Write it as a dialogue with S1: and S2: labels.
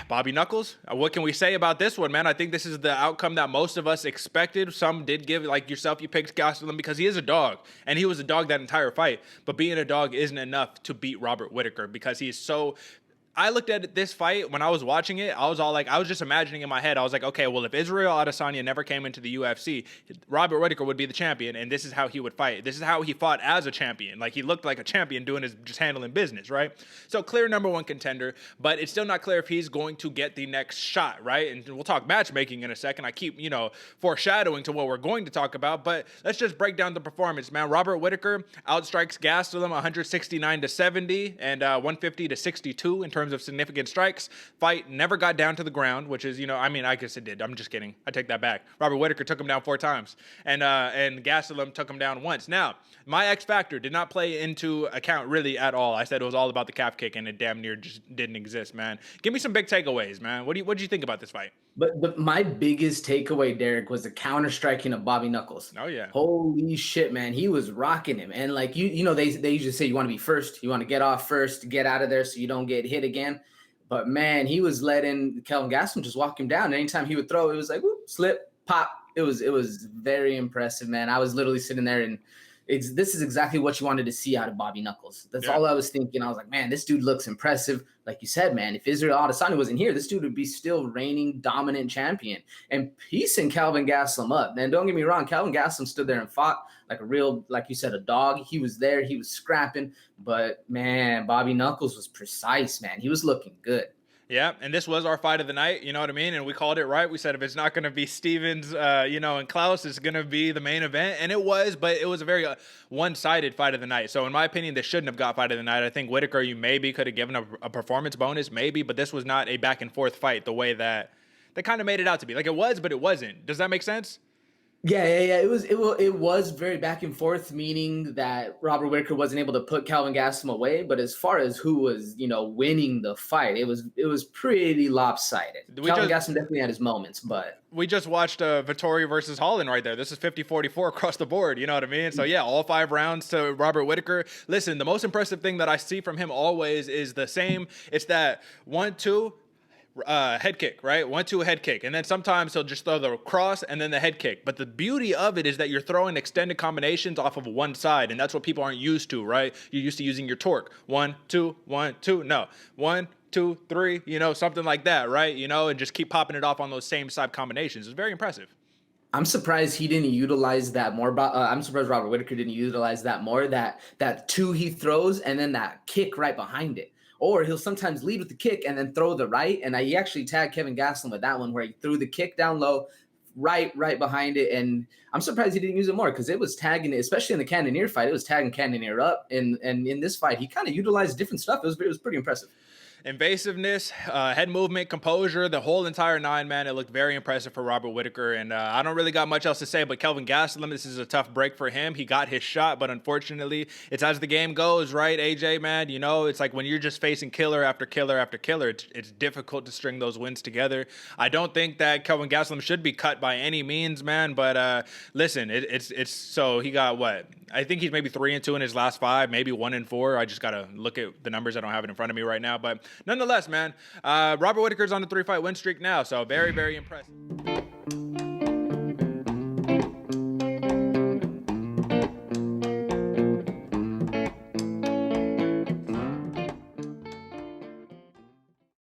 S1: Bobby Knuckles, what can we say about this one, man? I think this is the outcome that most of us expected. Some did give, like yourself, you picked Gastelum because he is a dog, and he was a dog that entire fight. But being a dog isn't enough to beat Robert Whittaker because he's so. I looked at this fight when I was watching it. I was all like, I was just imagining in my head. I was like, okay, well, if Israel Adesanya never came into the UFC, Robert Whittaker would be the champion, and this is how he would fight. This is how he fought as a champion. Like, he looked like a champion doing his, just handling business, right? So clear number one contender, but it's still not clear if he's going to get the next shot, right? And we'll talk matchmaking in a second. I keep, foreshadowing to what we're going to talk about, but let's just break down the performance, man. Robert Whittaker outstrikes Gastelum 169-70 and 150-62 in terms of significant strikes. Fight never got down to the ground, which is, I guess it did. I'm just kidding. I take that back. Robert Whittaker took him down 4 times, and Gastelum took him down once. Now, my X factor did not play into account really at all. I said it was all about the calf kick, and it damn near just didn't exist, man. Give me some big takeaways, man. What do you think about this fight?
S2: But my biggest takeaway, Derek, was the counter striking of Bobby Knuckles.
S1: Oh yeah.
S2: Holy shit, man. He was rocking him. And like they usually say you want to be first, you want to get off first, get out of there so you don't get hit again. But man, he was letting Kelvin Gastelum just walk him down. Anytime he would throw, it was like whoop, slip, pop. It was very impressive, man. I was literally sitting there and this is exactly what you wanted to see out of Bobby Knuckles. That's all I was thinking. I was like, man, this dude looks impressive. Like you said, man, if Israel Adesanya wasn't here, this dude would be still reigning dominant champion and piecing Kelvin Gastelum up. And don't get me wrong, Kelvin Gastelum stood there and fought like a real, like you said, a dog. He was there. He was scrapping. But, man, Bobby Knuckles was precise, man. He was looking good.
S1: Yeah, and this was our fight of the night, you know what I mean? And we called it right. We said if it's not going to be Stevens, and Klaus, it's going to be the main event. And it was, but it was a very one-sided fight of the night. So in my opinion, this shouldn't have got fight of the night. I think Whittaker, you maybe could have given a performance bonus, maybe, but this was not a back-and-forth fight the way that they kind of made it out to be. Like, it was, but it wasn't. Does that make sense?
S2: Yeah. It was very back and forth, meaning that Robert Whittaker wasn't able to put Kelvin Gastelum away. But as far as who was, winning the fight, it was pretty lopsided. Kelvin Gastelum definitely had his moments, but
S1: we just watched Vettori versus Holland right there. This is 50-44 across the board. You know what I mean? So yeah, all 5 rounds to Robert Whittaker. Listen, the most impressive thing that I see from him always is the same. It's that 1-2. Head kick, right? 1-2 head kick. And then sometimes he'll just throw the cross and then the head kick. But the beauty of it is that you're throwing extended combinations off of one side. And that's what people aren't used to, right? You're used to using your torque. 1, 2, 1, 2. No. 1, 2, 3, something like that, right? And just keep popping it off on those same side combinations. It's very impressive.
S2: I'm surprised he didn't utilize that more. I'm surprised Robert Whittaker didn't utilize that more. That 2 he throws and then that kick right behind it. Or he'll sometimes lead with the kick and then throw the right. And he actually tagged Kelvin Gastelum with that one where he threw the kick down low, right behind it. And I'm surprised he didn't use it more because it was tagging, especially in the Cannonier fight, it was tagging Cannonier up. And in this fight, he kind of utilized different stuff. It was pretty impressive.
S1: Invasiveness, head movement, composure, the whole entire 9, man. It looked very impressive for Robert Whittaker, and I don't really got much else to say, but Kelvin Gastelum, this is a tough break for him. He got his shot, but unfortunately, it's as the game goes, right, AJ, man? It's like when you're just facing killer after killer after killer, it's difficult to string those wins together. I don't think that Kelvin Gastelum should be cut by any means, man, but listen, it's so he got what? I think he's maybe 3-2 in his last 5, maybe 1-4. I just got to look at the numbers. I don't have it in front of me right now, but nonetheless, man, Robert Whittaker's on the 3-fight win streak now, so very, very impressive.